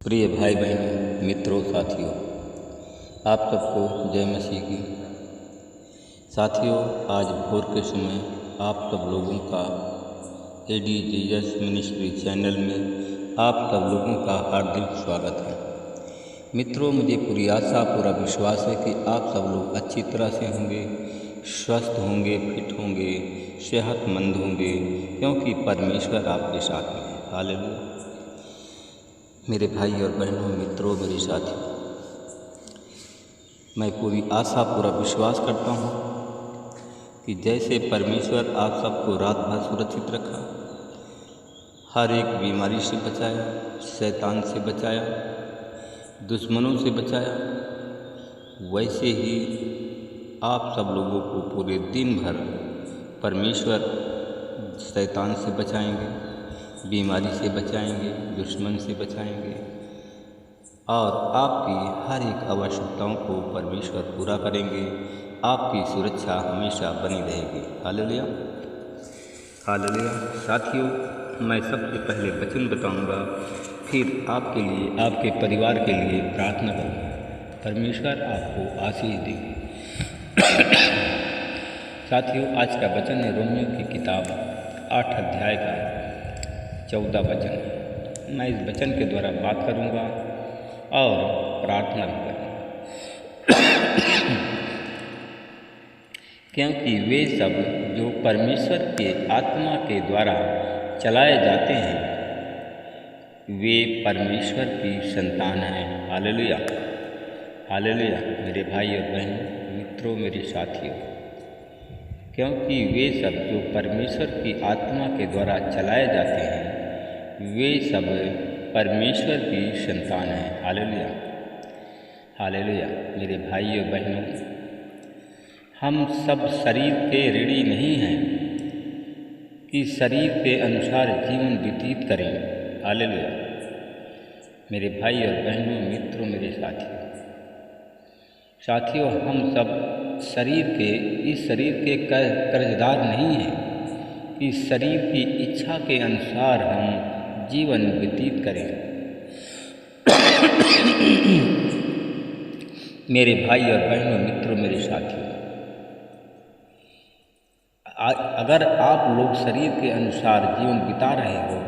प्रिय भाई बहनों, मित्रों, साथियों, आप सबको जय मसीह की। साथियों, आज भोर के समय आप सब लोगों का एडी जीसस मिनिस्ट्री चैनल में आप सब लोगों का हार्दिक स्वागत है। मित्रों, मुझे पूरी आशा पूरा विश्वास है कि आप सब लोग अच्छी तरह से होंगे, स्वस्थ होंगे, फिट होंगे, सेहतमंद होंगे, क्योंकि परमेश्वर आपके साथ में है। हालेलुया। मेरे भाई और बहनों, मित्रों, मेरे साथियों, मैं पूरी आशा पूरा विश्वास करता हूँ कि जैसे परमेश्वर आप सबको रात भर सुरक्षित रखा, हर एक बीमारी से बचाया, शैतान से बचाया, दुश्मनों से बचाया, वैसे ही आप सब लोगों को पूरे दिन भर परमेश्वर शैतान से बचाएंगे, बीमारी से बचाएंगे, दुश्मन से बचाएंगे और आपकी हर एक आवश्यकताओं को परमेश्वर पूरा करेंगे। आपकी सुरक्षा हमेशा बनी रहेगी। Hallelujah, hallelujah. साथियों, मैं सबसे पहले वचन बताऊंगा, फिर आपके लिए, आपके परिवार के लिए प्रार्थना करूंगा। परमेश्वर आपको आशीष देंगे। साथियों, आज का वचन है रोमियो की किताब 8 अध्याय का 14 वचन। मैं इस वचन के द्वारा बात करूंगा और प्रार्थना भी करूंगा। क्योंकि वे सब जो परमेश्वर के आत्मा के द्वारा चलाए जाते हैं, वे परमेश्वर की संतान हैं। Hallelujah, hallelujah. मेरे भाई और बहनों, मित्रों, मेरे साथियों, क्योंकि वे सब जो परमेश्वर की आत्मा के द्वारा चलाए जाते हैं, वे सब परमेश्वर की संतान हैं। Hallelujah, hallelujah. मेरे भाई और बहनों, हम सब शरीर के ऋणी नहीं हैं कि शरीर के अनुसार जीवन व्यतीत करें। हालेलुया। मेरे भाई और बहनों, मित्रों, मेरे साथियों, हम सब इस शरीर के कर्जदार नहीं हैं कि शरीर की इच्छा के अनुसार हम जीवन व्यतीत करें। मेरे भाई और बहनों, मित्रों, मेरे साथियों, अगर आप लोग शरीर के अनुसार जीवन बिता रहे हो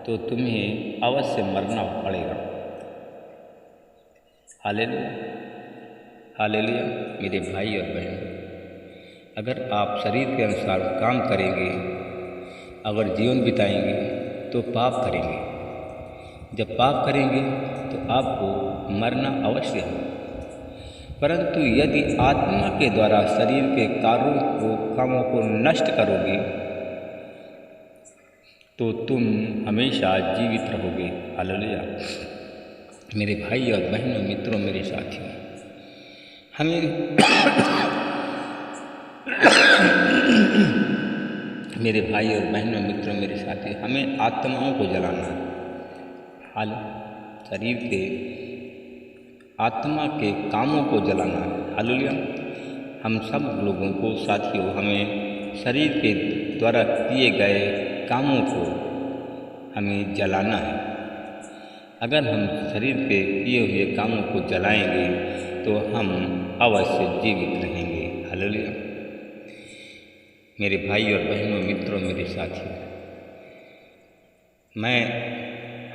तो तुम्हें अवश्य मरना पड़ेगा। Hallelujah, hallelujah. मेरे भाई और बहनों, अगर आप शरीर के अनुसार काम करेंगे, अगर जीवन बिताएंगे तो पाप करेंगे। जब पाप करेंगे तो आपको मरना अवश्य है। परंतु यदि आत्मा के द्वारा शरीर के कामों को नष्ट करोगे तो तुम हमेशा जीवित रहोगे। हालेलुया। मेरे भाई और बहनों, मित्रों, मेरे साथियों, हमें मेरे भाई और बहनों, मित्रों, मेरे साथी, हमें आत्माओं को जलाना है। शरीर के आत्मा के कामों को जलाना है। हालेलुया। हम सब लोगों को, साथियों, हमें शरीर के द्वारा किए गए कामों को हमें जलाना है। अगर हम शरीर के किए हुए कामों को जलाएंगे तो हम अवश्य जीवित रहेंगे। हालेलुया। मेरे भाई और बहनों, मित्रों, मेरे साथियों,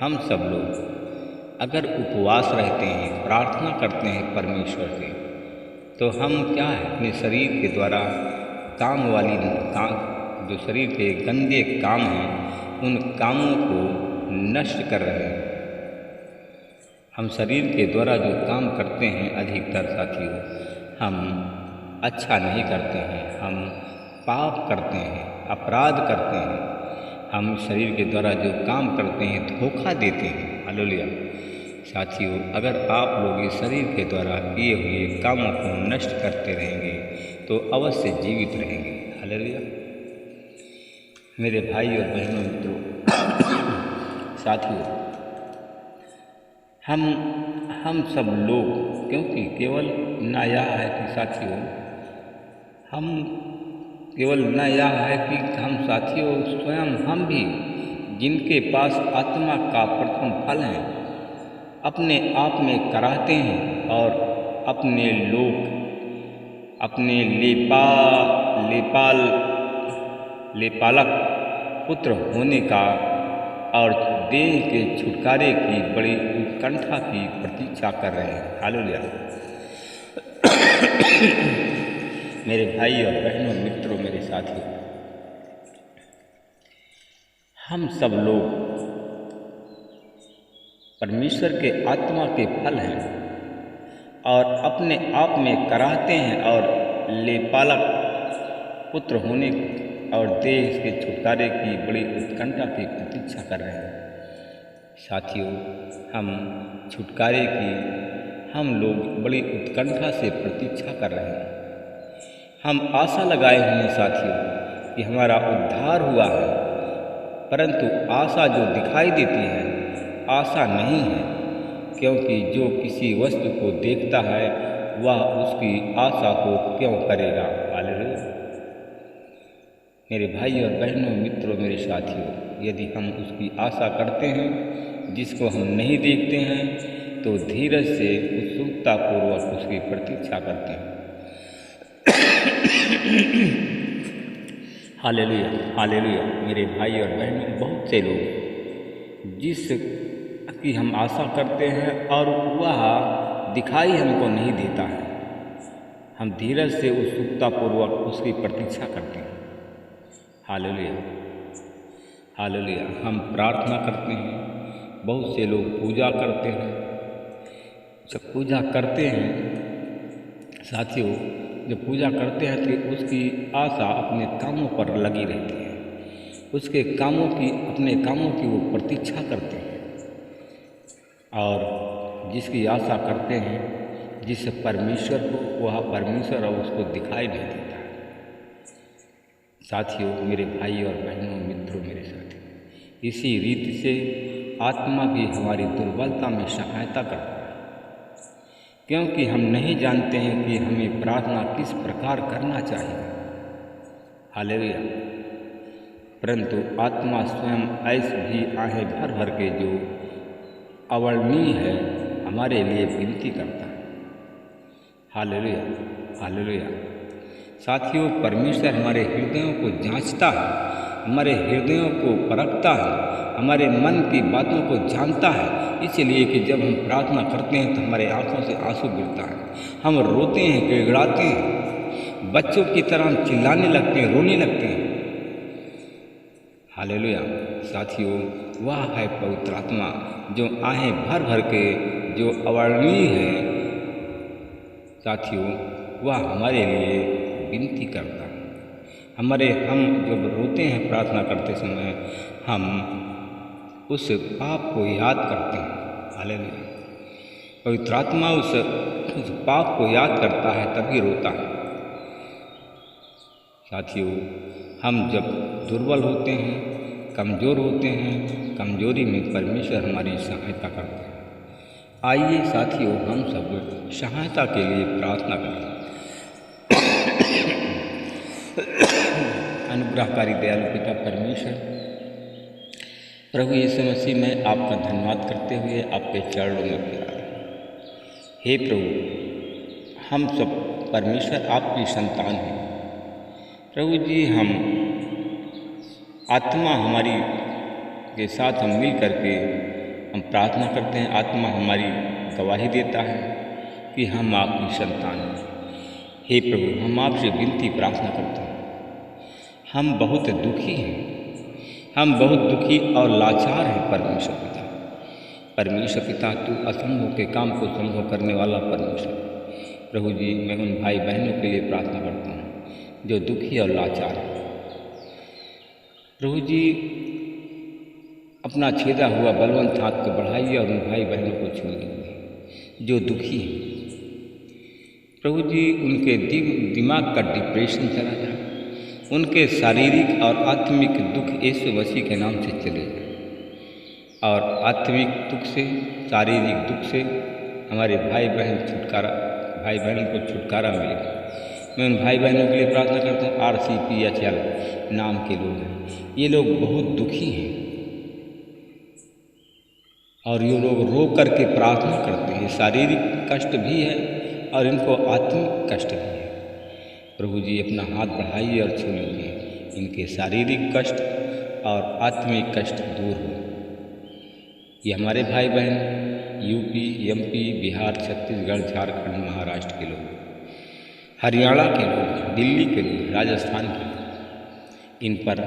हम सब लोग अगर उपवास रहते हैं, प्रार्थना करते हैं परमेश्वर से, तो हम क्या है, अपने शरीर के द्वारा जो शरीर के गंदे काम हैं, उन कामों को नष्ट कर रहे हैं। हम शरीर के द्वारा जो काम करते हैं, अधिकतर साथियों, हम अच्छा नहीं करते हैं, हम पाप करते हैं, अपराध करते हैं। हम शरीर के द्वारा जो काम करते हैं, धोखा देते हैं। हालेलुया। साथियों, अगर आप लोग इस शरीर के द्वारा किए हुए कामों को नष्ट करते रहेंगे तो अवश्य जीवित रहेंगे। हालेलुया। मेरे भाई और बहनों, मित्रों, साथियों, हम सब लोग, क्योंकि केवल न यह है कि साथियों, केवल न यह है कि हम साथियों स्वयं हम भी जिनके पास आत्मा का प्रथम फल है, अपने आप में कराहते हैं और अपने लोग अपने लेपालक पुत्र होने का और देह के छुटकारे की बड़ी उत्कंठा की प्रतीक्षा कर रहे हैं। हालेलुया। मेरे भाई और बहनों, मित्रों, मेरे साथियों, हम सब लोग परमेश्वर के आत्मा के फल हैं और अपने आप में कराहते हैं और लेपालक पुत्र होने और देश के छुटकारे की बड़ी उत्कंठा की प्रतीक्षा कर रहे हैं। साथियों, हम छुटकारे की हम लोग बड़ी उत्कंठा से प्रतीक्षा कर रहे हैं। हम आशा लगाए हुए हैं साथियों कि हमारा उद्धार हुआ है, परंतु आशा जो दिखाई देती है आशा नहीं है, क्योंकि जो किसी वस्तु को देखता है वह उसकी आशा को क्यों करेगा। हालेलुया। मेरे भाई और बहनों, मित्रों, मेरे साथियों, यदि हम उसकी आशा करते हैं जिसको हम नहीं देखते हैं तो धीरज से उत्सुकतापूर्वक उसकी प्रतीक्षा करते हैं। Hallelujah, hallelujah. मेरे भाई और बहनों, बहुत से लोग जिस की हम आशा करते हैं और वह दिखाई हमको नहीं देता है, हम धीरज से उत्सुकतापूर्वक उसकी प्रतीक्षा करते हैं। Hallelujah, hallelujah. हम प्रार्थना करते हैं, बहुत से लोग पूजा करते हैं। जब पूजा करते हैं साथियों, जब पूजा करते हैं तो उसकी आशा अपने कामों पर लगी रहती है, उसके कामों की, अपने कामों की वो प्रतीक्षा करते हैं और जिसकी आशा करते हैं जिस परमेश्वर को, वह परमेश्वर और उसको दिखाई नहीं देता है। साथियों, मेरे भाई और बहनों, मित्रों, मेरे साथियों, इसी रीति से आत्मा भी हमारी दुर्बलता में सहायता करता है, क्योंकि हम नहीं जानते हैं कि हमें प्रार्थना किस प्रकार करना चाहिए। हालेलुया। परंतु आत्मा स्वयं ऐसे भी आहें भर भर के जो अवर्णनीय है हमारे लिए विनती करता है। Hallelujah, hallelujah. साथियों, परमेश्वर हमारे हृदयों को जांचता है, हमारे हृदयों को परखता है, हमारे मन की बातों को जानता है। इसलिए कि जब हम प्रार्थना करते हैं तो हमारे आंखों से आंसू गिरता है, हम रोते हैं, गिड़गिड़ाते हैं, बच्चों की तरह हम चिल्लाने लगते हैं, रोने लगते हैं। हालेलुया। साथियों, वह है पवित्र आत्मा जो आहें भर भर के जो अवर्णनीय है साथियों, वह हमारे लिए विनती करता है। हम जब रोते हैं प्रार्थना करते समय, हम उस पाप को याद करते हैं। हालेलुया। पवित्र आत्मा उस पाप को याद करता है तभी रोता है। साथियों, हम जब दुर्बल होते हैं, कमज़ोर होते हैं, कमज़ोरी में परमेश्वर हमारी सहायता करता है। आइए साथियों, हम सब सहायता के लिए प्रार्थना करें। अनुग्रहकारी दयालु पिता परमेश्वर, प्रभु यीशु मसीह, मैं आपका धन्यवाद करते हुए आपके चरणों में गिरा रहा हूँ। हे प्रभु, हम सब परमेश्वर आपकी संतान हैं। प्रभु जी, हम आत्मा हमारी के साथ हम मिल करके हम प्रार्थना करते हैं। आत्मा हमारी गवाही देता है कि हम आपकी संतान हैं। हे प्रभु, हम आपसे विनती प्रार्थना करते हैं। हम बहुत दुखी हैं, हम बहुत दुखी और लाचार हैं परमेश्वर पिता। परमेश्वर पिता, तू असंभव के काम को संभव करने वाला परमेश्वर। प्रभु जी, मैं उन भाई बहनों के लिए प्रार्थना करता हूँ जो दुखी और लाचार हैं। प्रभु जी, अपना छेदा हुआ बलवंत हाथ को बढ़ाइए और उन भाई बहनों को छू लीजिए जो दुखी हैं। प्रभु जी, उनके दिमाग का डिप्रेशन चला जाए, उनके शारीरिक और आत्मिक दुख यीशु मसीह के नाम से चले जाए और आत्मिक दुख से, शारीरिक दुख से हमारे भाई बहन को छुटकारा मिले। मैं उन भाई बहनों के लिए प्रार्थना करता हूँ। RCPHL नाम के लोग हैं, ये लोग बहुत दुखी हैं और ये लोग रो करके प्रार्थना करते हैं। शारीरिक कष्ट भी है और इनको आत्मिक कष्ट भी है। प्रभु जी अपना हाथ बढ़ाइए और छू लीजिए, इनके शारीरिक कष्ट और आत्मिक कष्ट दूर हो। ये हमारे भाई बहन यूपी, एमपी, बिहार, छत्तीसगढ़, झारखंड, महाराष्ट्र के लोग, हरियाणा के लोग, दिल्ली के लोग, राजस्थान के लोग, इन पर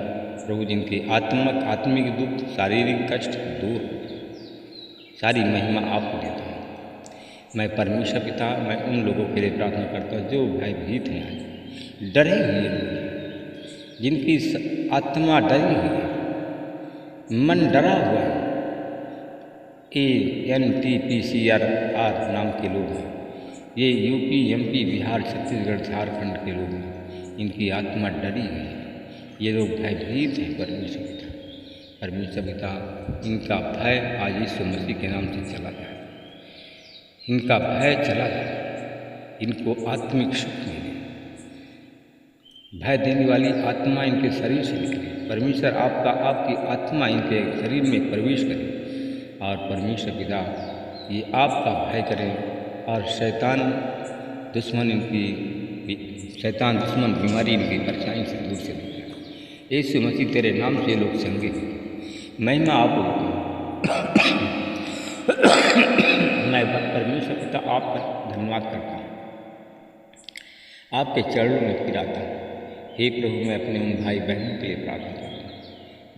प्रभु जी इनके आत्मिक दुख, शारीरिक कष्ट दूर हो। सारी महिमा आपको देता हूँ। मैं परमेश्वर पिता, मैं उन लोगों के लिए प्रार्थना करता हूँ जो भयभीत हैं, आज डरे हुए लोग, जिनकी आत्मा डरी हुई है, मन डरा हुआ है। ANTPCR नाम के लोग हैं, ये यूपी, एमपी, बिहार, छत्तीसगढ़, झारखंड के लोग हैं, इनकी आत्मा डरी हुई है। ये लोग भयभीत हैं परमेश्वर पिता। परमेश्वर पिता इनका भय आज यीशु मसीह के नाम से चला जाए, इनका भय चला जाए, इनको आत्मिक सुख मिले, भय देने वाली आत्मा इनके शरीर से निकले। परमेश्वर आपकी आत्मा इनके शरीर में प्रवेश करे और परमेश्वर पिता ये आपका भय करें और शैतान दुश्मन बीमारी इनकी परेशानी से दूर से दूर। यीशु मसीह तेरे नाम से लोग संगे महिमा आपको देता हूँ। मैं परमेश्वर पिता आपका धन्यवाद करता हूँ, आपके चरणों में फिर आता हूँ। हे प्रभु, मैं अपने उन भाई बहनों के लिए प्रार्थना करता हूँ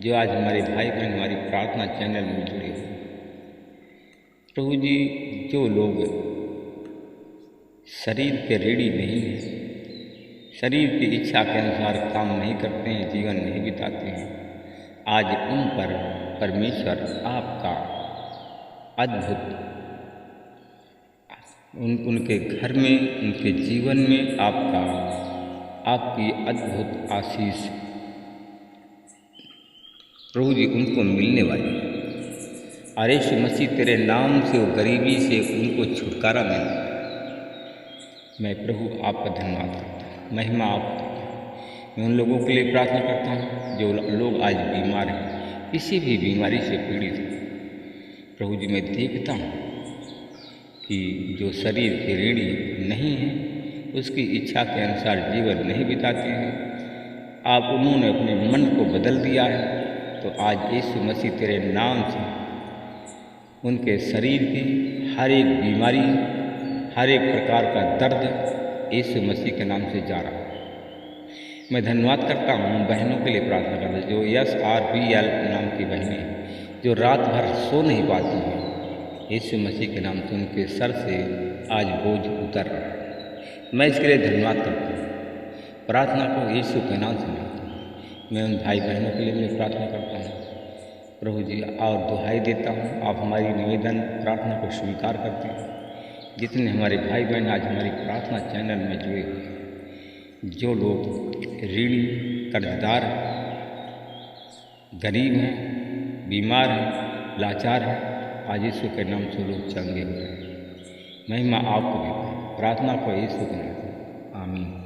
जो आज हमारे भाई बहन हमारी प्रार्थना चैनल में जुड़े हुए। प्रभु जी, जो लोग शरीर के ऋणी नहीं हैं, शरीर की इच्छा के अनुसार काम नहीं करते हैं, जीवन नहीं बिताते हैं, आज उन पर परमेश्वर आपका अद्भुत उनके घर में, उनके जीवन में आपकी अद्भुत आशीष प्रभु जी उनको मिलने वाली है। और यीशु मसीह तेरे नाम से वो गरीबी से उनको छुटकारा मिले। मैं प्रभु आपका धन्यवाद करता हूँ, महिमा आपको देता हूँ। मैं उन लोगों के लिए प्रार्थना करता हूँ जो लोग आज बीमार हैं, किसी भी बीमारी से पीड़ित हैं। प्रभु जी, मैं देखता हूँ कि जो शरीर के ऋणी नहीं हैं, उसकी इच्छा के अनुसार जीवन नहीं बिताते हैं, आप उन्होंने अपने मन को बदल दिया है। तो आज यीशु मसीह तेरे नाम से उनके शरीर की हर एक बीमारी, हर एक प्रकार का दर्द यीशु मसीह के नाम से जा रहा है। मैं धन्यवाद करता हूँ बहनों के लिए प्रार्थना करता हूँ जो SRBL नाम की बहनें हैं, जो रात भर सो नहीं पाती हैं। यीशु मसीह के नाम से उनके सर से आज बोझ उतर रहा है। मैं इसके लिए धन्यवाद करता हूँ, प्रार्थना को यीशु के नाम से मांगता हूँ। मैं उन भाई बहनों के लिए मैं प्रार्थना करता हूँ प्रभु जी, और दुहाई देता हूँ, आप हमारी निवेदन प्रार्थना को स्वीकार करते हैं। जितने हमारे भाई बहन आज हमारी प्रार्थना चैनल में जुड़े हुए हैं, जो लोग ऋणी, कर्जदार हैं, गरीब हैं, बीमार हैं, लाचार हैं, आज यीशु के नाम से लोग चंगे हो रहे हैं। महिमा आपको देता हूँ, प्रार्थना को यीशु के नाम से, आमीन।